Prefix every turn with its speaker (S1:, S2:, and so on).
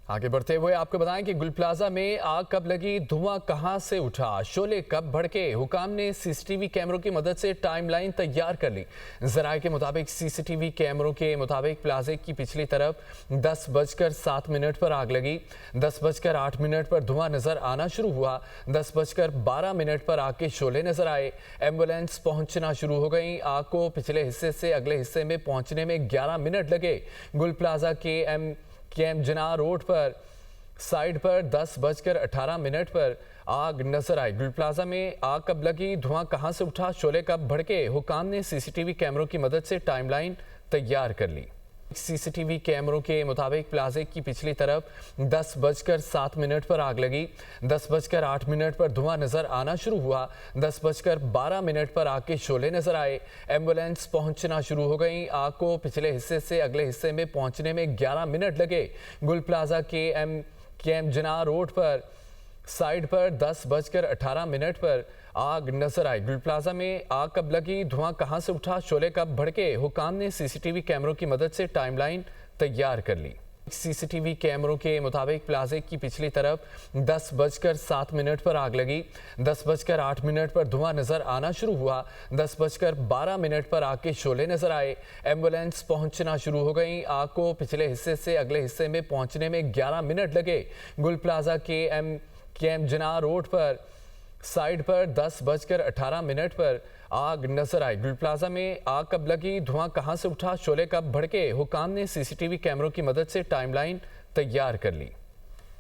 S1: आगे बढ़ते हुए आपको बताएं कि गुल प्लाजा में आग कब लगी, धुआं कहां से उठा, शोले कब भड़के। हुकाम ने सीसीटीवी कैमरों की मदद से टाइमलाइन तैयार कर ली। जराये के मुताबिक सीसीटीवी कैमरों के मुताबिक प्लाजे की पिछली तरफ 10:07 पर आग लगी। 10:08 पर धुआं नजर आना शुरू हुआ। 10:12 पर आग के शोले नजर आए। एम्बुलेंस पहुंचना शुरू हो गई। आग को पिछले हिस्से से अगले हिस्से में पहुंचने में 11 मिनट लगे। गुल प्लाजा के एम जना रोड पर साइड पर 10:18 पर आग नजर आई। गुल प्लाजा में आग कब लगी, धुआं कहां से उठा, शोले कब भड़के। हुकाम ने सीसीटीवी कैमरों की मदद से टाइमलाइन तैयार कर ली। सीसीटीवी कैमरों के मुताबिक प्लाजे की पिछली तरफ 10:07 पर आग लगी। 10:08 पर धुआं नजर आना शुरू हुआ। 10:12 पर आग के शोले नजर आए। एम्बुलेंस पहुंचना शुरू हो गई। आग को पिछले हिस्से से अगले हिस्से में पहुंचने में 11 मिनट लगे। गुल प्लाजा के एम जना रोड पर साइड पर 10:18 पर आग नजर आई। गुल प्लाजा में आग कब लगी, धुआं कहां से उठा, शोले कब भड़के। हुकाम ने सीसीटीवी कैमरों की मदद से टाइमलाइन तैयार कर ली। सीसीटीवी कैमरों के मुताबिक प्लाजे की पिछली तरफ 10:07 पर आग लगी। 10:08 पर धुआं नजर आना शुरू हुआ। 10:12 पर आग के शोले नजर आए। एम्बुलेंस पहुंचना शुरू हो गई। आग को पिछले हिस्से से अगले हिस्से में पहुंचने में 11 मिनट लगे। गुल प्लाजा के एम जना रोड पर साइड पर 10:18 पर आग नजर आई। गुल प्लाजा में आग कब लगी, धुआं कहां से उठा, शोले कब भड़के। हुकाम ने सीसीटीवी कैमरों की मदद से टाइमलाइन तैयार कर ली।